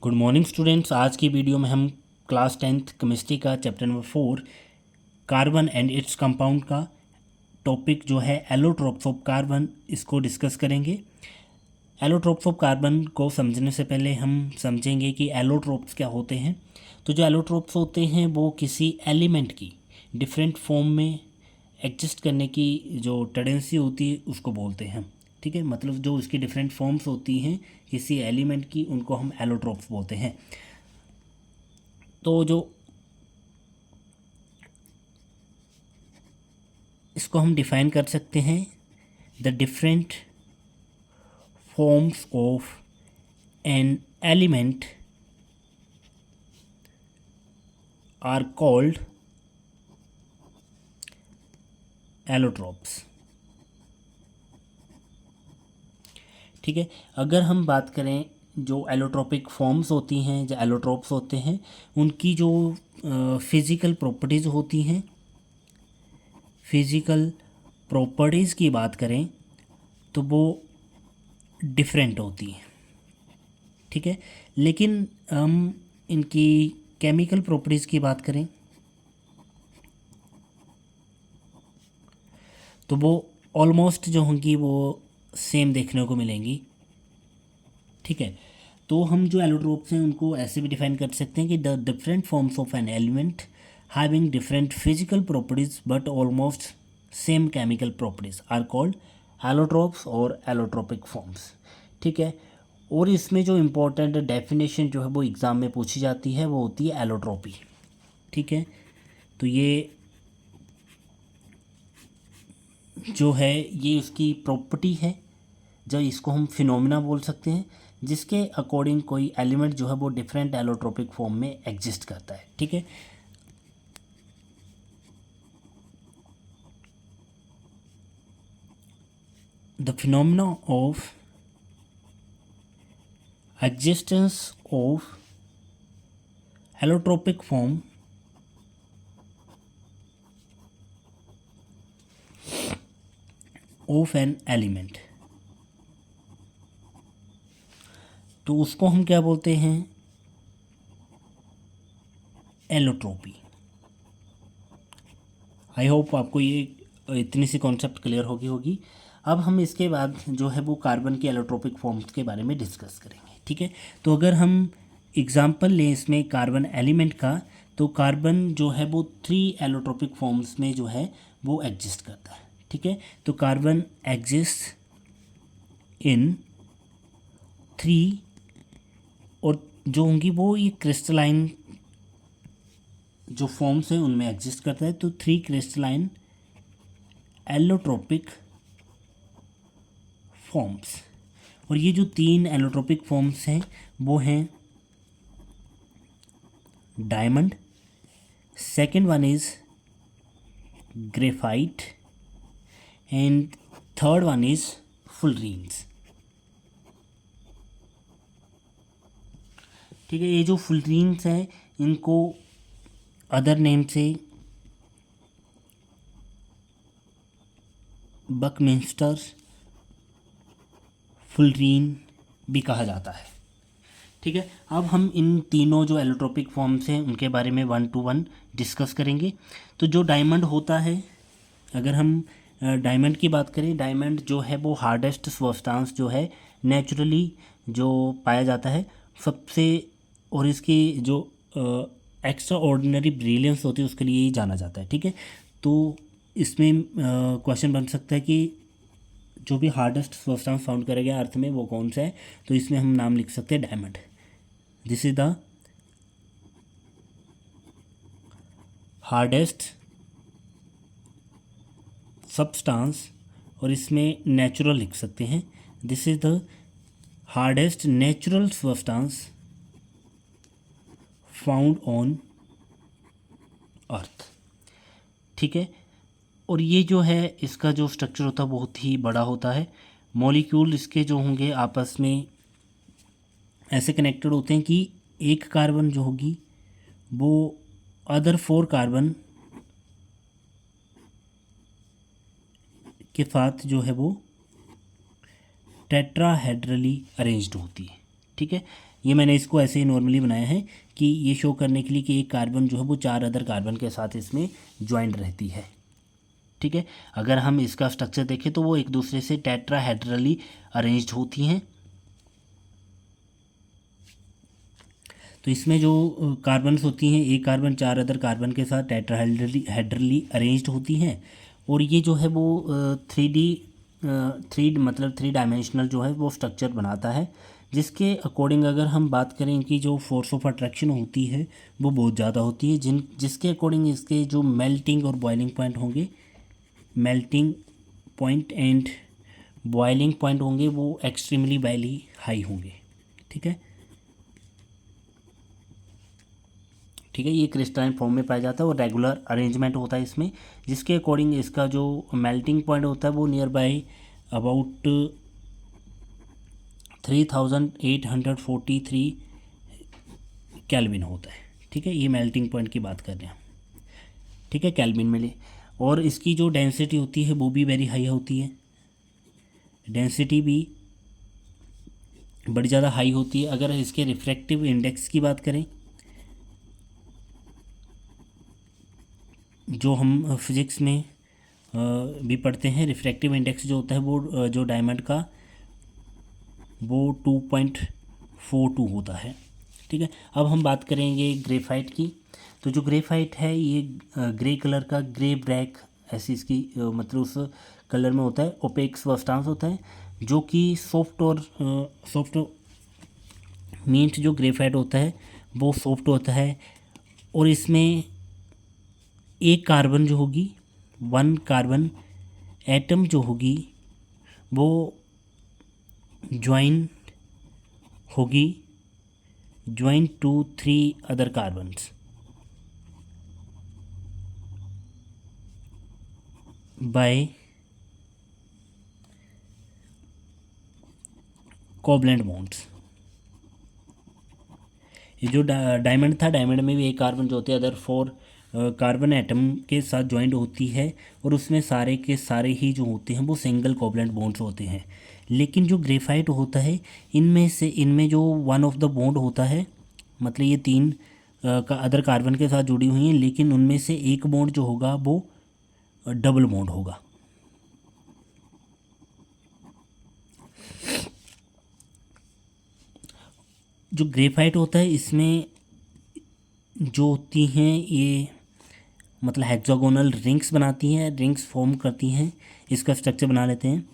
Good morning students. आज की video में हम क्लास 10th केमिस्ट्री का chapter number 4 carbon and its compound का टॉपिक जो है एलोट्रोप्स ऑफ कार्बन इसको डिस्कस करेंगे। एलोट्रोप्स ऑफ कार्बन को समझने से पहले हम समझेंगे कि एलोट्रोप्स क्या होते हैं। तो जो एलोट्रोप्स होते हैं वो किसी एलिमेंट की डिफरेंट फॉर्म में एग्जिस्ट करने की जो टेंडेंसी होती है उसको बोलते हैं। ठीक है, मतलब जो उसकी डिफरेंट फॉर्म्स होती हैं किसी एलिमेंट की उनको हम एलोट्रोप्स बोलते हैं। तो जो इसको हम डिफाइन कर सकते हैं, the different forms of an element are called allotropes. ठीक है, अगर हम बात करें जो एलोट्रोपिक फॉर्म्स होती हैं, जो एलोट्रोप्स होते हैं, उनकी जो फिज़िकल प्रॉपर्टीज़ होती हैं, फिज़िकल प्रॉपर्टीज़ की बात करें तो वो डिफरेंट होती हैं। ठीक है, लेकिन हम इनकी केमिकल प्रॉपर्टीज़ की बात करें तो वो ऑलमोस्ट जो होंगी वो सेम देखने को मिलेंगी। ठीक है, तो हम जो एलोट्रोप्स हैं उनको ऐसे भी डिफाइन कर सकते हैं कि the different forms of an element having different physical properties but almost same chemical properties are called allotropes और एलोट्रोपिक फॉर्म्स। ठीक है, और इसमें जो इम्पोर्टेंट डेफिनेशन जो है वो एग्ज़ाम में पूछी जाती है वो होती है एलोट्रोपी। ठीक है, तो ये जो है ये उसकी प्रॉपर्टी है, जो इसको हम फिनोमिना बोल सकते हैं, जिसके अकॉर्डिंग कोई एलिमेंट जो है वो डिफरेंट एलोट्रोपिक फॉर्म में एग्जिस्ट करता है। ठीक है, the phenomena of existence of allotropic form of an element, तो उसको हम क्या बोलते हैं, एलोट्रोपी। आई होप आपको ये इतनी सी कॉन्सेप्ट क्लियर होगी। अब हम इसके बाद जो है वो कार्बन के एलोट्रोपिक फॉर्म्स के बारे में डिस्कस करेंगे। ठीक है, तो अगर हम एग्जांपल लें इसमें कार्बन एलिमेंट का, तो कार्बन जो है वो 3 एलोट्रोपिक फॉर्म्स में जो है वो एग्जिस्ट करता है। ठीक है, तो कार्बन एग्जिस्ट इन 3, और जो होंगी वो ये क्रिस्टलाइन जो फॉर्म्स हैं उनमें एग्जिस्ट करता है। तो 3 क्रिस्टलाइन एलोट्रोपिक फॉर्म्स, और ये जो 3 एलोट्रोपिक फॉर्म्स हैं वो हैं diamond, second one is graphite and third one is fullerenes. ठीक है, ये जो फुलरीन्स हैं इनको अदर नेम से बकमिंस्टर फुलरीन भी कहा जाता है। ठीक है, अब हम इन तीनों जो एलोट्रोपिक फॉर्म्स हैं उनके बारे में 1 to 1 डिस्कस करेंगे। तो जो डायमंड होता है, अगर हम डायमंड की बात करें, डायमंड जो है वो हार्डेस्ट सब्सटेंस जो है नेचुरली जो पाया जाता है सबसे, और इसकी जो एक्स्ट्रा ऑर्डिनरी ब्रिलियंस होती है उसके लिए ही जाना जाता है। ठीक है, तो इसमें क्वेश्चन बन सकता है कि जो भी हार्डेस्ट सब्सटेंस फाउंड करा गया अर्थ में वो कौन सा है, तो इसमें हम नाम लिख सकते हैं diamond. This is the hardest substance, और इसमें नेचुरल लिख सकते हैं। This is the hardest natural substance found on earth. ठीक है, और ये जो है इसका जो स्ट्रक्चर होता है बहुत ही बड़ा होता है। मॉलिक्यूल इसके जो होंगे आपस में ऐसे कनेक्टेड होते हैं कि एक कार्बन जो होगी वो अदर 4 कार्बन के साथ जो है वो टेट्राहेड्रली अरेंज्ड होती है। ठीक है, ये मैंने इसको ऐसे ही नॉर्मली बनाया है कि ये शो करने के लिए कि एक कार्बन जो है वो 4 अदर कार्बन के साथ इसमें ज्वाइंट रहती है। ठीक है, अगर हम इसका स्ट्रक्चर देखें तो वो एक दूसरे से टेट्राहेड्रली अरेंज्ड होती हैं। तो इसमें जो कार्बन्स होती हैं, एक कार्बन 4 अदर कार्बन के साथ टेट्राहेड्रली अरेंज्ड होती हैं। और ये जो है वो थ्री डायमेंशनल जो है वो स्ट्रक्चर बनाता है, जिसके अकॉर्डिंग अगर हम बात करें इनकी जो फोर्स ऑफ अट्रैक्शन होती है वो बहुत ज़्यादा होती है, जिसके अकॉर्डिंग इसके जो मेल्टिंग और बॉइलिंग पॉइंट होंगे, melting point and boiling point होंगे वो एक्सट्रीमली वैली हाई होंगे। ठीक है, ठीक है, ये क्रिस्टलाइन फॉर्म में पाया जाता है और रेगुलर अरेंजमेंट होता है इसमें, जिसके अकॉर्डिंग इसका जो मेल्टिंग पॉइंट होता है वो नियर बाई अबाउट 3843 केल्विन होता है। ठीक है, ये मेल्टिंग पॉइंट की बात कर रहे हैं। ठीक है, केल्विन में ले। और इसकी जो डेंसिटी होती है वो भी वेरी हाई होती है, डेंसिटी भी बड़ी ज़्यादा हाई होती है। अगर इसके रिफ्रैक्टिव इंडेक्स की बात करें, जो हम फिज़िक्स में भी पढ़ते हैं, रिफ्रैक्टिव इंडेक्स जो होता है वो जो डायमंड का वो 2.42 होता है। ठीक है, अब हम बात करेंगे ग्रेफाइट की। तो जो ग्रेफाइट है ये ग्रे कलर का, ग्रे ब्लैक ऐसी इसकी मतलब उस कलर में होता है, ओपेक सब्सटेंस होता है, जो कि सॉफ्ट मीन्स जो ग्रेफाइट होता है वो सॉफ्ट होता है। और इसमें एक कार्बन जो होगी, वन कार्बन एटम जो होगी वो ज्वाइन होगी join to 3 other carbons by covalent bonds. ये जो डायमंड था, डायमंड में भी एक कार्बन जो होते हैं अदर 4 कार्बन एटम के साथ ज्वाइंट होती है, और उसमें सारे के सारे ही जो होते हैं वो सिंगल कोवलेंट बॉन्ड्स होते हैं। लेकिन जो ग्रेफाइट होता है इनमें जो वन ऑफ द बॉन्ड होता है, मतलब ये 3 का अदर कार्बन के साथ जुड़ी हुई हैं, लेकिन उनमें से एक बॉन्ड जो होगा वो डबल बॉन्ड होगा। जो ग्रेफाइट होता है इसमें जो होती हैं ये मतलब हेक्सागोनल रिंग्स बनाती हैं, रिंग्स फॉर्म करती हैं, इसका स्ट्रक्चर बना लेते हैं।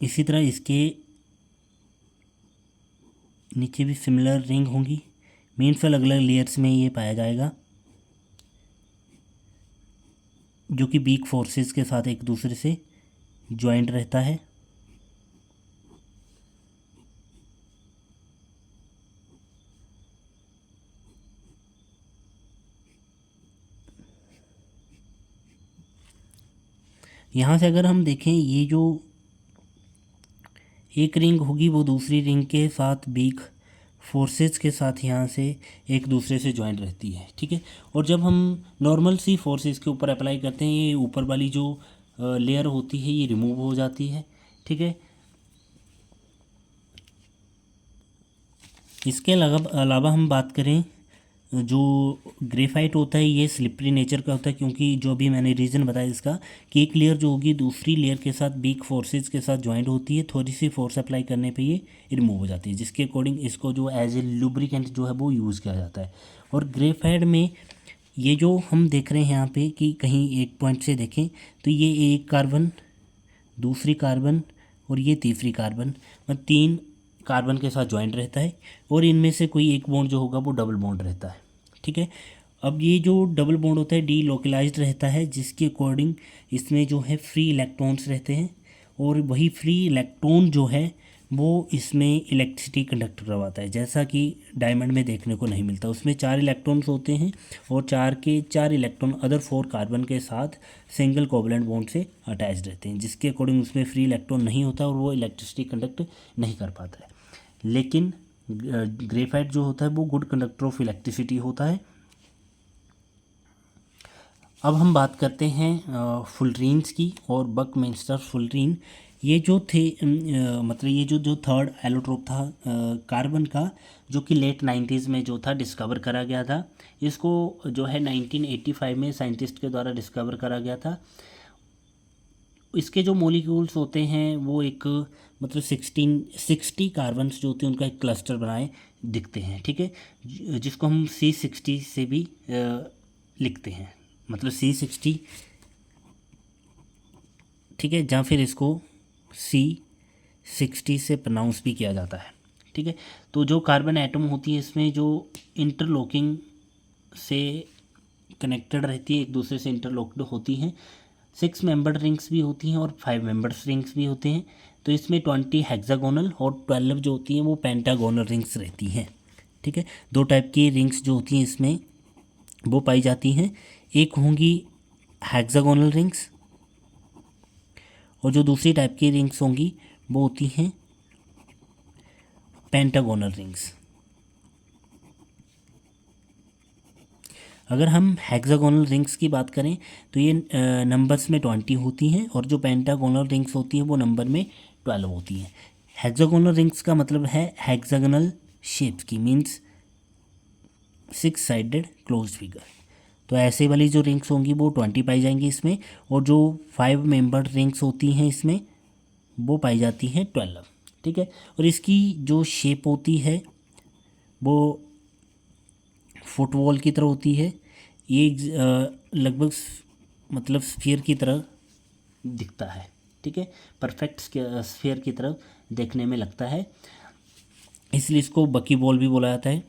इसी तरह इसके नीचे भी सिमिलर रिंग होंगी, मीन्स अलग अलग लेयर्स में ये पाया जाएगा, जो कि वीक फोर्सेस के साथ एक दूसरे से ज्वाइंट रहता है। यहाँ से अगर हम देखें, ये जो एक रिंग होगी वो दूसरी रिंग के साथ वीक फोर्सेस के साथ यहाँ से एक दूसरे से ज्वाइंट रहती है। ठीक है, और जब हम नॉर्मल सी फोर्सेस के ऊपर अप्लाई करते हैं, ये ऊपर वाली जो लेयर होती है ये रिमूव हो जाती है। ठीक है, इसके अलावा हम बात करें, जो ग्रेफाइट होता है ये स्लिपरी नेचर का होता है, क्योंकि जो भी मैंने रीज़न बताया इसका कि एक लेयर जो होगी दूसरी लेयर के साथ वीक फोर्सेस के साथ ज्वाइंट होती है, थोड़ी सी फोर्स अप्लाई करने पे ये रिमूव हो जाती है, जिसके अकॉर्डिंग इसको जो एज ए लुब्रिकेंट जो है वो यूज़ किया जाता है। और ग्रेफाइट में ये जो हम देख रहे हैं यहाँ पे कि कहीं एक पॉइंट से देखें तो ये एक कार्बन, दूसरी कार्बन और ये तीसरी कार्बन, मतलब 3 कार्बन के साथ ज्वाइंट रहता है, और इनमें से कोई एक बॉन्ड जो होगा वो डबल बॉन्ड रहता है। ठीक है, अब ये जो डबल बॉन्ड होता है डीलोकलाइज्ड रहता है, जिसके अकॉर्डिंग इसमें जो है फ्री इलेक्ट्रॉन्स रहते हैं, और वही फ्री इलेक्ट्रॉन जो है वो इसमें इलेक्ट्रिसिटी कंडक्ट करवाता है, जैसा कि डायमंड में देखने को नहीं मिलता। उसमें 4 इलेक्ट्रॉन्स होते हैं और 4 के 4 इलेक्ट्रॉन अदर 4 कार्बन के साथ सिंगल कोवलेंट बॉन्ड से अटैच रहते हैं, जिसके अकॉर्डिंग उसमें फ्री इलेक्ट्रॉन नहीं होता और वो इलेक्ट्रिसिटी कंडक्ट नहीं कर पाता है। लेकिन ग्रेफाइट जो होता है वो गुड कंडक्टर ऑफ इलेक्ट्रिसिटी होता है। अब हम बात करते हैं फुलरीन्स की और बकमिंस्टर फुलरीन। ये जो थे मतलब ये जो थर्ड एलोट्रोप था कार्बन का, जो कि लेट 90s में जो था डिस्कवर करा गया था। इसको जो है 1985 में साइंटिस्ट के द्वारा डिस्कवर करा गया था। इसके जो मॉलिक्यूल्स होते हैं वो एक मतलब 60 कार्बन्स जो होते हैं उनका एक क्लस्टर बनाए दिखते हैं, ठीक है, जिसको हम C60 से भी लिखते हैं, मतलब C60, ठीक है, जहाँ फिर इसको C60 से प्रोनाउंस भी किया जाता है, ठीक है। तो जो कार्बन एटम होती है इसमें जो इंटरलॉकिंग से कनेक्टेड रहती है, एक दूसरे से इंटरलॉक्ड होती हैं। 6 मेंबर्ड रिंग्स भी होती हैं और 5 मेंबर्ड रिंग्स भी होते हैं। तो इसमें 20 हेक्सागोनल और 12 जो होती हैं वो पेंटागोनल रिंग्स रहती हैं, ठीक है। 2 टाइप की रिंग्स जो होती हैं इसमें वो पाई जाती हैं, एक होंगी हेक्सागोनल रिंग्स और जो दूसरी टाइप की रिंग्स होंगी वो होती हैं पेंटागोनल रिंग्स। अगर हम हेक्सागोनल रिंग्स की बात करें तो ये नंबर्स में 20 होती हैं और जो पेंटागोनल रिंग्स होती हैं वो नंबर में 12 होती हैं। हेक्सागोनल रिंग्स का मतलब है हेक्सागोनल शेप्स की, मीन्स 6 साइडेड क्लोज फिगर। तो ऐसे वाली जो रिंग्स होंगी वो 20 पाई जाएंगी इसमें, और जो 5 मेंबर्ड रिंग्स होती हैं इसमें वो पाई जाती हैं 12, ठीक है। और इसकी जो शेप होती है वो फुटबॉल की तरह होती है। ये लगभग मतलब स्फीयर की तरह दिखता है, ठीक है, परफेक्ट स्फीयर की तरह देखने में लगता है, इसलिए इसको बकी बॉल भी बोला जाता है।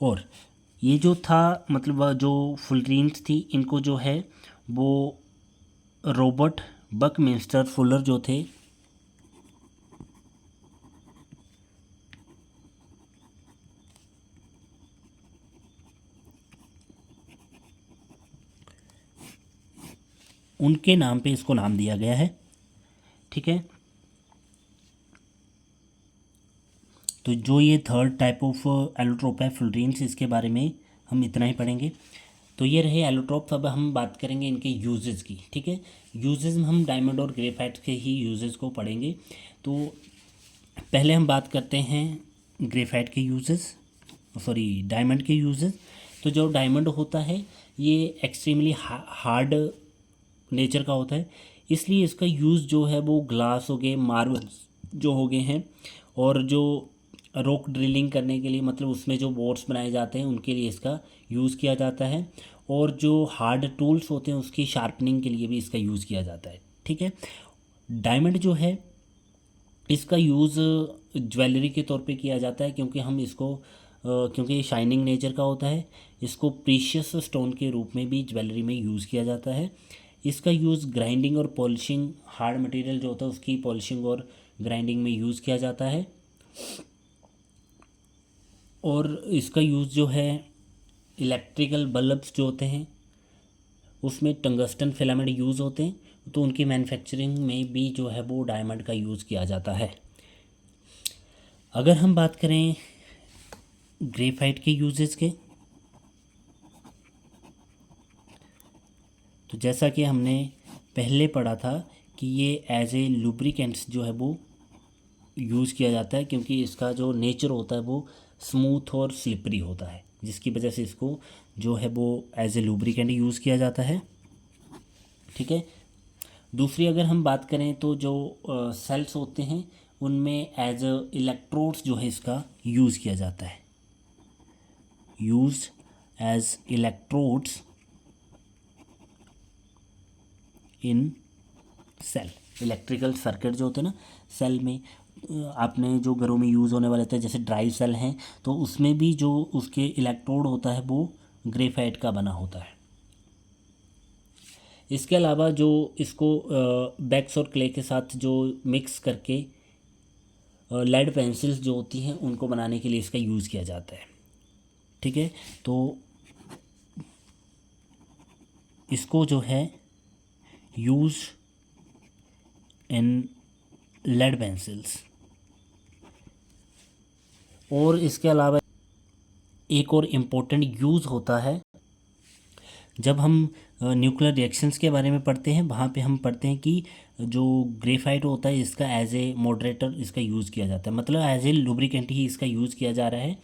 और ये जो था मतलब जो फुलरीन्स थी इनको जो है वो रॉबर्ट बकमिंस्टर फुलर जो थे उनके नाम पे इसको नाम दिया गया है, ठीक है। तो जो ये थर्ड टाइप ऑफ एलोट्रोप है फुलरीन्स, इसके बारे में हम इतना ही पढ़ेंगे। तो ये रहे एलोट्रोप्स। अब हम बात करेंगे इनके यूजेस की, ठीक है। यूजेस में हम डायमंड और ग्रेफाइट के ही यूजेस को पढ़ेंगे। तो पहले हम बात करते हैं ग्रेफाइट के यूजेस, सॉरी डायमंड के यूजेस। तो जो डायमंड होता है ये एक्सट्रीमली हार्ड नेचर का होता है, इसलिए इसका यूज़ जो है वो ग्लास हो गए, मार्बल्स जो हो गए हैं, और जो रॉक ड्रिलिंग करने के लिए मतलब उसमें जो बोर्ड्स बनाए जाते हैं उनके लिए इसका यूज़ किया जाता है, और जो हार्ड टूल्स होते हैं उसकी शार्पनिंग के लिए भी इसका यूज़ किया जाता है, ठीक है। डायमंड जो है इसका यूज़ ज्वेलरी के तौर पे किया जाता है, क्योंकि हम इसको क्योंकि ये शाइनिंग नेचर का होता है, इसको प्रीशियस स्टोन के रूप में भी ज्वेलरी में यूज़ किया जाता है। इसका यूज़ ग्राइंडिंग और पॉलिशिंग, हार्ड मटेरियल जो होता है उसकी पॉलिशिंग और ग्राइंडिंग में यूज़ किया जाता है। और इसका यूज़ जो है इलेक्ट्रिकल बल्ब्स जो होते हैं उसमें टंगस्टन फिलामेंट यूज़ होते हैं, तो उनकी मैन्युफैक्चरिंग में भी जो है वो डायमंड का यूज़ किया जाता है। अगर हम बात करें ग्रेफाइट के यूजेस के, तो जैसा कि हमने पहले पढ़ा था कि ये एज ए लुब्रिकेंट्स जो है वो यूज़ किया जाता है, क्योंकि इसका जो नेचर होता है वो स्मूथ और स्लिपरी होता है, जिसकी वजह से इसको जो है वो एज ए लुब्रिकेंट यूज़ किया जाता है, ठीक है। दूसरी अगर हम बात करें तो जो सेल्स होते हैं उनमें एज इलेक्ट्रोड्स जो है इसका यूज़ किया जाता है, यूज्ड एज इलेक्ट्रोड्स इन सेल। इलेक्ट्रिकल सर्किट जो होते हैं ना सेल में, आपने जो घरों में यूज़ होने वाले थे जैसे ड्राइव सेल हैं, तो उसमें भी जो उसके इलेक्ट्रोड होता है वो ग्रेफाइट का बना होता है। इसके अलावा जो इसको बैक्स और क्ले के साथ जो मिक्स करके लेड पेंसिल्स जो होती हैं उनको बनाने के लिए इसका यूज़ किया जाता है। ठीक है, तो इसको जो है यूज़ इन लेड पेंसिल्स। और इसके अलावा एक और इम्पोर्टेंट यूज़ होता है जब हम न्यूक्लियर रिएक्शंस के बारे में पढ़ते हैं, वहाँ पे हम पढ़ते हैं कि जो ग्रेफाइट होता है इसका एज ए मॉडरेटर इसका यूज़ किया जाता है, मतलब एज ए लुब्रिकेंट ही इसका यूज़ किया जा रहा है।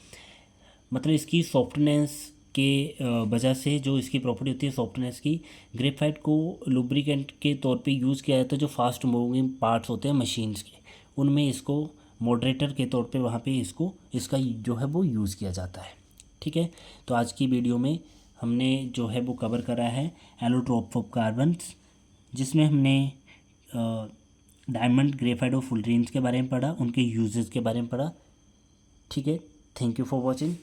मतलब इसकी सॉफ्टनेस के वजह से जो इसकी प्रॉपर्टी होती है सॉफ्टनेस की, ग्रेफाइट को लुब्रिकेंट के तौर पे यूज़ किया जाता है। जो फास्ट मूविंग पार्ट्स होते हैं मशीन्स के, उनमें इसको मॉडरेटर के तौर पे वहाँ पे इसको इसका जो है वो यूज़ किया जाता है। ठीक है, तो आज की वीडियो में हमने जो है वो कवर करा है एलोट्रोप ऑफ कार्बन्स, जिसमें हमने डायमंड, ग्रेफाइट और फुलरेन्स के बारे में पढ़ा, उनके यूजेस के बारे में पढ़ा। ठीक है, थैंक यू फॉर वॉचिंग।